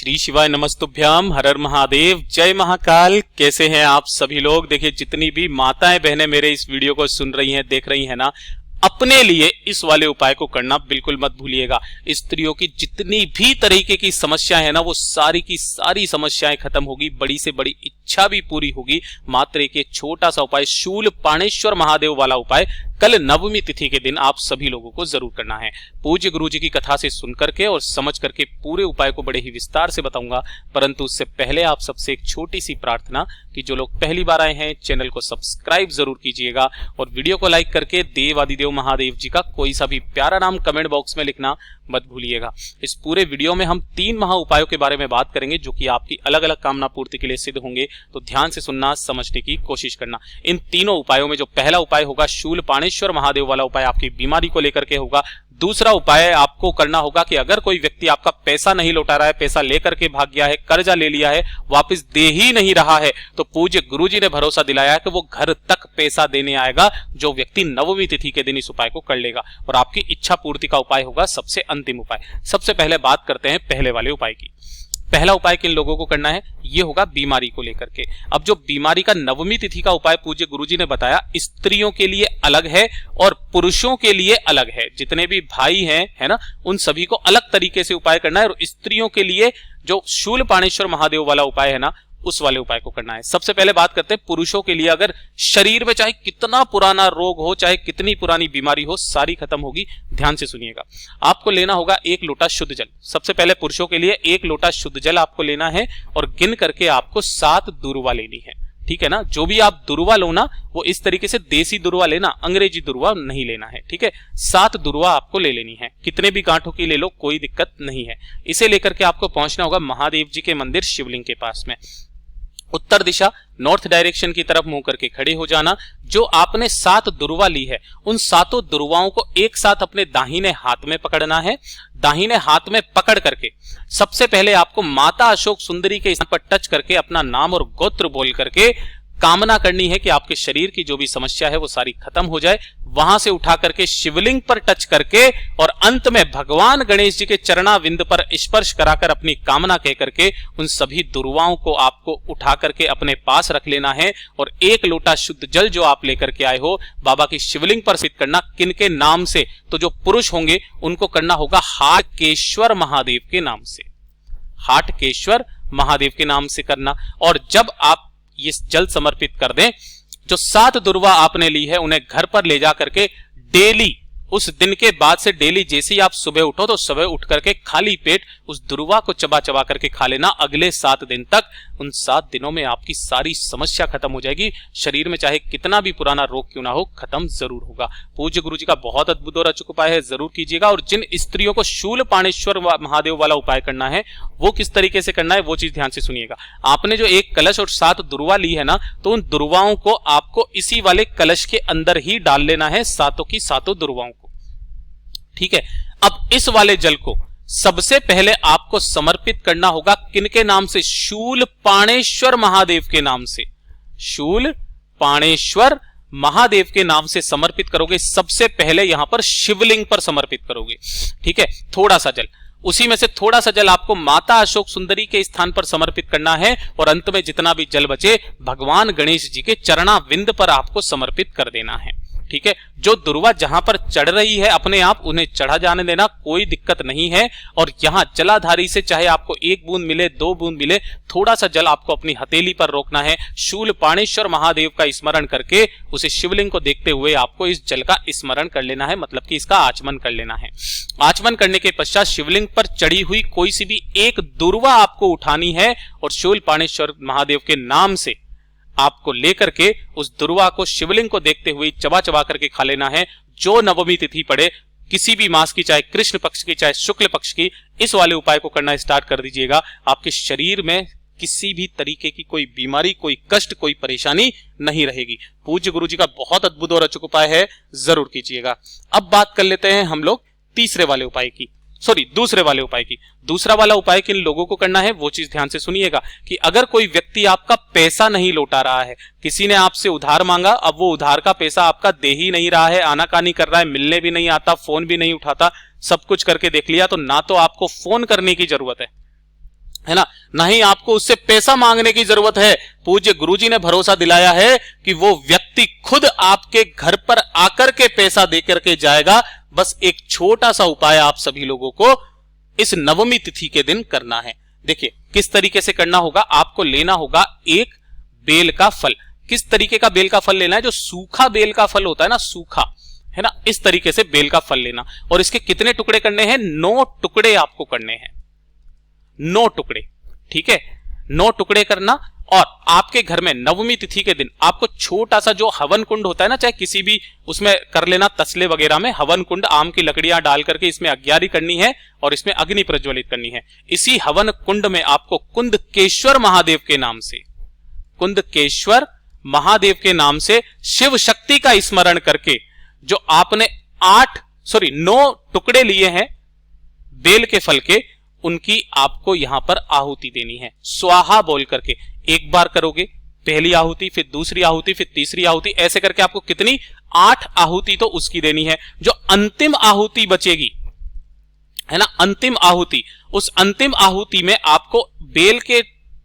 श्री शिवाय नमस्तुभ्याम, हर हर महादेव, जय महाकाल। कैसे हैं आप सभी लोग। देखिए, जितनी भी माताएं बहनें मेरे इस वीडियो को सुन रही हैं, देख रही हैं ना, अपने लिए इस वाले उपाय को करना बिल्कुल मत भूलिएगा। स्त्रियों की जितनी भी तरीके की समस्याएं हैं ना, वो सारी की सारी समस्याएं खत्म होगी, बड़ी से बड़ी इच्छा भी पूरी होगी। मात्र एक छोटा सा उपाय, शूल पाणेश्वर महादेव वाला उपाय कल नवमी तिथि के दिन आप सभी लोगों को जरूर करना है। पूज्य गुरु जी की कथा से सुन करके और समझ करके पूरे उपाय को बड़े ही विस्तार से बताऊंगा, परंतु उससे पहले आप सबसे एक छोटी सी प्रार्थना कि जो लोग पहली बार आए हैं चैनल को सब्सक्राइब जरूर कीजिएगा और वीडियो को लाइक करके देव आदिदेव महादेव जी का कोई सा भी प्यारा नाम कमेंट बॉक्स में लिखना मत भूलिएगा। इस पूरे वीडियो में हम 3 महा उपायों के बारे में बात करेंगे जो कि आपकी अलग अलग कामना पूर्ति के लिए सिद्ध होंगे, तो ध्यान से सुनना, समझने की कोशिश करना। इन तीनों उपायों में जो पहला उपाय होगा शूल पाणेश्वर महादेव वाला उपाय, आपकी बीमारी को लेकर के होगा। दूसरा उपाय आपको करना होगा कि अगर कोई व्यक्ति आपका पैसा नहीं लौटा रहा है, पैसा लेकर के भाग गया है, कर्जा ले लिया है, वापस दे ही नहीं रहा है, तो पूज्य गुरुजी ने भरोसा दिलाया है कि वो घर तक पैसा देने आएगा जो व्यक्ति नवमी तिथि के दिन इस उपाय को कर लेगा, और आपकी इच्छा पूर्ति का उपाय होगा सबसे अंतिम उपाय। सबसे पहले बात करते हैं पहले वाले उपाय की। पहला उपाय किन लोगों को करना है, ये होगा बीमारी को लेकर के। अब जो बीमारी का नवमी तिथि का उपाय पूज्य गुरुजी ने बताया, स्त्रियों के लिए अलग है और पुरुषों के लिए अलग है। जितने भी भाई हैं, है ना, उन सभी को अलग तरीके से उपाय करना है, और स्त्रियों के लिए जो शूल पाणेश्वर महादेव वाला उपाय है ना, उस वाले उपाय को करना है। सबसे पहले बात करते हैं पुरुषों के लिए। अगर शरीर में चाहे कितना पुराना रोग हो, चाहे कितनी पुरानी बीमारी हो, सारी खत्म होगी। ध्यान से सुनिएगा। आपको लेना होगा 1 लोटा शुद्ध जल। सबसे पहले पुरुषों के लिए 1 लोटा शुद्ध जल आपको लेना है और गिन करके आपको 7 दुर्वा लेनी है। ठीक है ना। जो भी आप दुर्वा लो ना, वो इस तरीके से देसी दुर्वा लेना, अंग्रेजी दुर्वा नहीं लेना है। ठीक है, 7 दुर्वा आपको ले लेनी है। कितने भी गांठों की ले लो, कोई दिक्कत नहीं है। इसे लेकर के आपको पहुंचना होगा महादेव जी के मंदिर शिवलिंग के पास में। उत्तर दिशा, नॉर्थ डायरेक्शन की तरफ मुंह करके खड़े हो जाना। जो आपने 7 दुर्वा ली है, उन 7 दुर्वाओं को एक साथ अपने दाहिने हाथ में पकड़ना है। दाहिने हाथ में पकड़ करके सबसे पहले आपको माता अशोक सुंदरी के स्थान पर टच करके अपना नाम और गोत्र बोल करके कामना करनी है कि आपके शरीर की जो भी समस्या है वो सारी खत्म हो जाए। वहां से उठा करके शिवलिंग पर टच करके और अंत में भगवान गणेश जी के चरणाविंद पर स्पर्श कराकर अपनी कामना कह करके उन सभी दुर्वाओं को आपको उठा करके अपने पास रख लेना है। और 1 लोटा शुद्ध जल जो आप लेकर के आए हो, बाबा की शिवलिंग पर स्थित करना। किनके नाम से, तो जो पुरुष होंगे उनको करना होगा हाटकेश्वर महादेव के नाम से। हाटकेश्वर महादेव के नाम से करना। और जब आप ये जल समर्पित कर दें, जो 7 दुर्वा आपने ली है उन्हें घर पर ले जा करके डेली, उस दिन के बाद से डेली जैसे ही आप सुबह उठो तो सुबह उठ करके खाली पेट उस दुर्वा को चबा चबा करके खा लेना अगले 7 दिन तक। उन 7 दिनों में आपकी सारी समस्या खत्म हो जाएगी। शरीर में चाहे कितना भी पुराना रोग क्यों ना हो, खत्म जरूर होगा। पूज्य गुरु जी का बहुत अद्भुत और अचूक उपाय है, जरूर कीजिएगा। और जिन स्त्रियों को शूल पाणेश्वर महादेव वाला उपाय करना है, वो किस तरीके से करना है वो चीज ध्यान से सुनिएगा। आपने जो 1 कलश और 7 दुर्वा ली है ना, तो उन दुर्वाओं को आपको इसी वाले कलश के अंदर ही डाल लेना है, 7 की 7 दुर्वाओं को। ठीक है। अब इस वाले जल को सबसे पहले आपको समर्पित करना होगा किनके नाम से, शूल पाणेश्वर महादेव के नाम से। शूल पाणेश्वर महादेव के नाम से समर्पित करोगे। सबसे पहले यहां पर शिवलिंग पर समर्पित करोगे। ठीक है। थोड़ा सा जल, उसी में से थोड़ा सा जल आपको माता अशोक सुंदरी के स्थान पर समर्पित करना है, और अंत में जितना भी जल बचे भगवान गणेश जी के चरणाविंद पर आपको समर्पित कर देना है। ठीक है। जो दुर्वा जहां पर चढ़ रही है अपने आप उन्हें चढ़ा जाने देना, कोई दिक्कत नहीं है। और यहां जलाधारी से चाहे आपको 1 बूंद मिले, 2 बूंद मिले, थोड़ा सा जल आपको अपनी हथेली पर रोकना है। शूल पाणेश्वर महादेव का स्मरण करके उसे शिवलिंग को देखते हुए आपको इस जल का स्मरण कर लेना है, मतलब कि इसका आचमन कर लेना है। आचमन करने के पश्चात शिवलिंग पर चढ़ी हुई कोई सी भी एक दुर्वा आपको उठानी है और शूल पाणेश्वर महादेव के नाम से आपको लेकर के उस दुर्वा को शिवलिंग को देखते हुए चबा चबा करके खा लेना है। जो नवमी तिथि पड़े, किसी भी मास की, चाहे कृष्ण पक्ष की चाहे शुक्ल पक्ष की, इस वाले उपाय को करना स्टार्ट कर दीजिएगा। आपके शरीर में किसी भी तरीके की कोई बीमारी, कोई कष्ट, कोई परेशानी नहीं रहेगी। पूज्य गुरु जी का बहुत अद्भुत और अचूक उपाय है, जरूर कीजिएगा। अब बात कर लेते हैं हम लोग तीसरे वाले उपाय की, दूसरे वाले उपाय की। दूसरा वाला उपाय किन लोगों को करना है वो चीज ध्यान से सुनिएगा कि अगर कोई व्यक्ति आपका पैसा नहीं लौटा रहा है, किसी ने आपसे उधार मांगा, अब वो उधार का पैसा आपका दे ही नहीं रहा है, आनाकानी कर रहा है, मिलने भी नहीं आता, फोन भी नहीं उठाता, सब कुछ करके देख लिया, तो ना तो आपको फोन करने की जरूरत है, है ना, ना ही आपको उससे पैसा मांगने की जरूरत है। पूज्य गुरुजी ने भरोसा दिलाया है कि वो व्यक्ति खुद आपके घर पर आकर के पैसा देकर के जाएगा। बस एक छोटा सा उपाय आप सभी लोगों को इस नवमी तिथि के दिन करना है। देखिए किस तरीके से करना होगा। आपको लेना होगा एक बेल का फल। किस तरीके का बेल का फल लेना है? जो सूखा बेल का फल होता है ना, सूखा, है ना, इस तरीके से बेल का फल लेना। और इसके कितने टुकड़े करने हैं? 9 टुकड़े आपको करने हैं, 9 टुकड़े, ठीक है, 9 टुकड़े करना। और आपके घर में नवमी तिथि के दिन आपको छोटा सा जो हवन कुंड होता है ना, चाहे किसी भी उसमें कर लेना, तसले वगैरह में हवन कुंड, आम की लकड़ियां डाल करके इसमें अग्यारी करनी है और इसमें अग्नि प्रज्वलित करनी है। इसी हवन कुंड में आपको कुंदकेश्वर महादेव के नाम से, कुंदकेश्वर महादेव के नाम से शिव शक्ति का स्मरण करके जो आपने 9 टुकड़े लिए हैं बेल के फल के, उनकी आपको यहां पर आहुति देनी है। स्वाहा बोल करके एक बार करोगे, पहली आहुति, फिर दूसरी आहुति, फिर तीसरी आहुति, ऐसे करके आपको कितनी? 8 आहुति तो उसकी देनी है। जो अंतिम आहुति बचेगी, है ना, अंतिम आहुति, उस अंतिम आहुति में आपको बेल के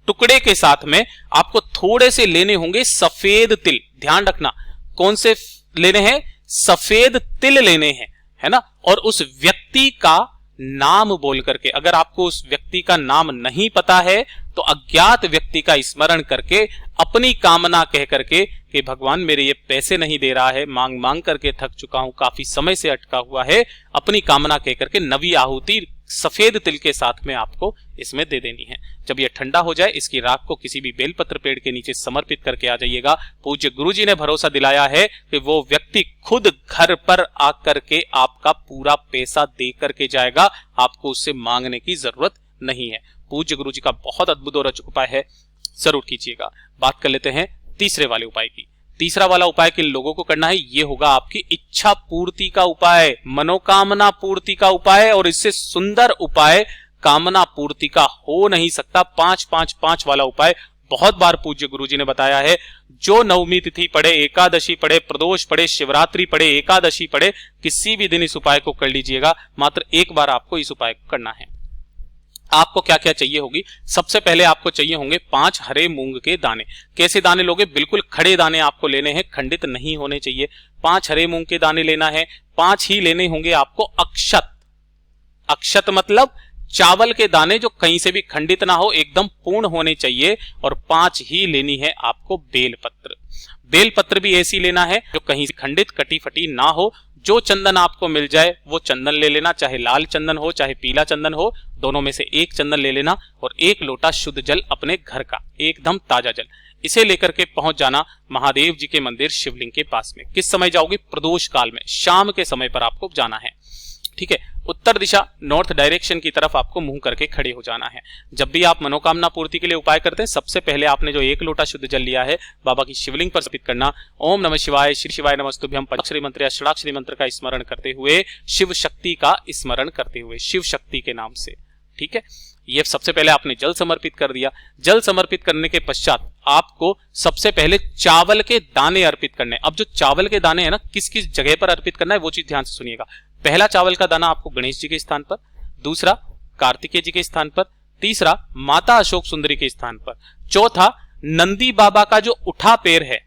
टुकड़े के साथ में आपको थोड़े से लेने होंगे सफेद तिल। ध्यान रखना, कौन से लेने हैं? सफेद तिल लेने हैं, है ना। और उस व्यक्ति का नाम बोल करके, अगर आपको उस व्यक्ति का नाम नहीं पता है तो अज्ञात व्यक्ति का स्मरण करके अपनी कामना कह करके कि भगवान मेरे ये पैसे नहीं दे रहा है, मांग मांग करके थक चुका हूं, काफी समय से अटका हुआ है, अपनी कामना कह करके नवी आहुति सफेद तिल के साथ में आपको इसमें दे देनी है। जब ये ठंडा हो जाए इसकी राख को किसी भी बेलपत्र पेड़ के नीचे समर्पित करके आ जाइएगा। पूज्य गुरुजी ने भरोसा दिलाया है कि वो व्यक्ति खुद घर पर आकर के आपका पूरा पैसा दे करके जाएगा, आपको उससे मांगने की जरूरत नहीं है। पूज्य गुरुजी का बहुत अद्भुत और अचूक उपाय है, जरूर कीजिएगा। बात कर लेते हैं तीसरे वाले उपाय की। तीसरा वाला उपाय किन लोगों को करना है? ये होगा आपकी इच्छा पूर्ति का उपाय, मनोकामना पूर्ति का उपाय। और इससे सुंदर उपाय कामना पूर्ति का हो नहीं सकता। 5-5-5 वाला उपाय बहुत बार पूज्य गुरुजी ने बताया है। जो नवमी तिथि पड़े, एकादशी पड़े, प्रदोष पड़े, शिवरात्रि पड़े, एकादशी पड़े, किसी भी दिन इस उपाय को कर लीजिएगा। मात्र एक बार आपको इस उपाय को करना है। आपको क्या क्या चाहिए होगी? सबसे पहले आपको चाहिए होंगे 5 हरे मूंग के दाने। कैसे दाने लोगे? बिल्कुल खड़े दाने आपको लेने हैं, खंडित नहीं होने चाहिए। 5 हरे मूंग के दाने लेना है। 5 ही लेने होंगे आपको अक्षत। अक्षत मतलब चावल के दाने जो कहीं से भी खंडित ना हो, एकदम पूर्ण होने चाहिए। और 5 ही लेनी है आपको बेलपत्र। बेलपत्र भी ऐसी लेना है जो कहीं से खंडित कटी फटी ना हो। जो चंदन आपको मिल जाए वो चंदन ले लेना, चाहे लाल चंदन हो चाहे पीला चंदन हो, दोनों में से एक चंदन ले लेना। और 1 लोटा शुद्ध जल अपने घर का, एकदम ताजा जल, इसे लेकर के पहुंच जाना महादेव जी के मंदिर शिवलिंग के पास में। किस समय जाओगे? प्रदोष काल में, शाम के समय पर आपको जाना है, ठीक है। उत्तर दिशा, नॉर्थ डायरेक्शन की तरफ आपको मुंह करके खड़े हो जाना है। जब भी आप मनोकामना पूर्ति के लिए उपाय करते हैं, सबसे पहले आपने जो 1 लोटा शुद्ध जल लिया है बाबा की शिवलिंग पर समर्पित करना। ओम नमः शिवाय, श्री शिवाय नमस्तुभ्यं, पंचाक्षरी मंत्र या षडाक्षरी मंत्र का स्मरण करते हुए, शिव शक्ति का स्मरण करते हुए, शिव शक्ति के नाम से, ठीक है। ये सबसे पहले आपने जल समर्पित कर दिया। जल समर्पित करने के पश्चात आपको सबसे पहले चावल के दाने अर्पित करने। अब जो चावल के दाने हैं ना, किस किस जगह पर अर्पित करना है वो चीज ध्यान से सुनिएगा। पहला चावल का दाना आपको गणेश जी के स्थान पर, दूसरा कार्तिकेय जी के स्थान पर, तीसरा माता अशोक सुंदरी के स्थान पर, चौथा नंदी बाबा का जो उठा पैर है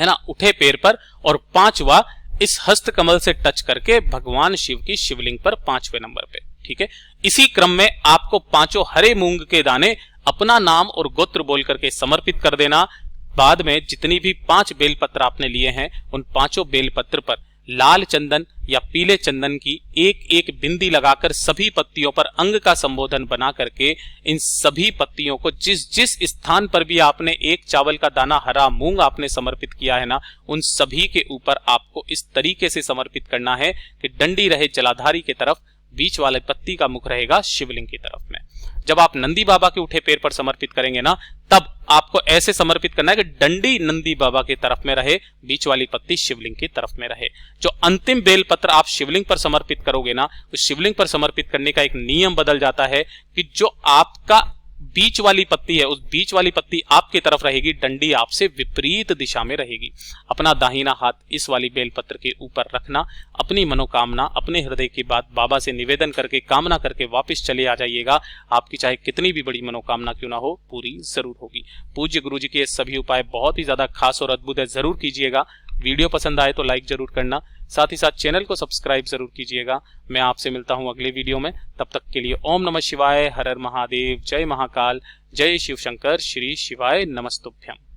ना, उठे पैर पर, और 5वां इस हस्त कमल से टच करके भगवान शिव की शिवलिंग पर 5वें नंबर पे, ठीक है। इसी क्रम में आपको 5 हरे मूंग के दाने अपना नाम और गोत्र बोल करके समर्पित कर देना। बाद में जितनी भी 5 बेलपत्र आपने लिए हैं, उन 5 बेलपत्र पर लाल चंदन या पीले चंदन की एक एक बिंदी लगाकर सभी पत्तियों पर अंग का संबोधन बना करके इन सभी पत्तियों को जिस जिस स्थान पर भी आपने 1 चावल का दाना हरा मूंग आपने समर्पित किया है ना, उन सभी के ऊपर आपको इस तरीके से समर्पित करना है कि डंडी रहे जलाधारी की तरफ, बीच वाले पत्ती का मुख रहेगा शिवलिंग की तरफ में। जब आप नंदी बाबा के उठे पैर पर समर्पित करेंगे ना, तब आपको ऐसे समर्पित करना है कि डंडी नंदी बाबा की तरफ में रहे, बीच वाली पत्ती शिवलिंग की तरफ में रहे। जो अंतिम बेलपत्र आप शिवलिंग पर समर्पित करोगे ना, उस शिवलिंग पर समर्पित करने का एक नियम बदल जाता है कि जो आपका बीच वाली पत्ती है, उस बीच वाली पत्ती आपकी तरफ रहेगी, डंडी आपसे विपरीत दिशा में रहेगी। अपना दाहिना हाथ इस वाली बेलपत्र के ऊपर रखना, अपनी मनोकामना, अपने हृदय की बात बाबा से निवेदन करके, कामना करके वापस चले आ जाइएगा। आपकी चाहे कितनी भी बड़ी मनोकामना क्यों ना हो, पूरी जरूर होगी। पूज्य गुरु जी के ये सभी उपाय बहुत ही ज्यादा खास और अद्भुत है, जरूर कीजिएगा। वीडियो पसंद आए तो लाइक जरूर करना, साथ ही साथ चैनल को सब्सक्राइब जरूर कीजिएगा। मैं आपसे मिलता हूं अगले वीडियो में, तब तक के लिए ओम नमः शिवाय, हर हर महादेव, जय महाकाल, जय शिव शंकर, श्री शिवाय नमस्तुभ्यम।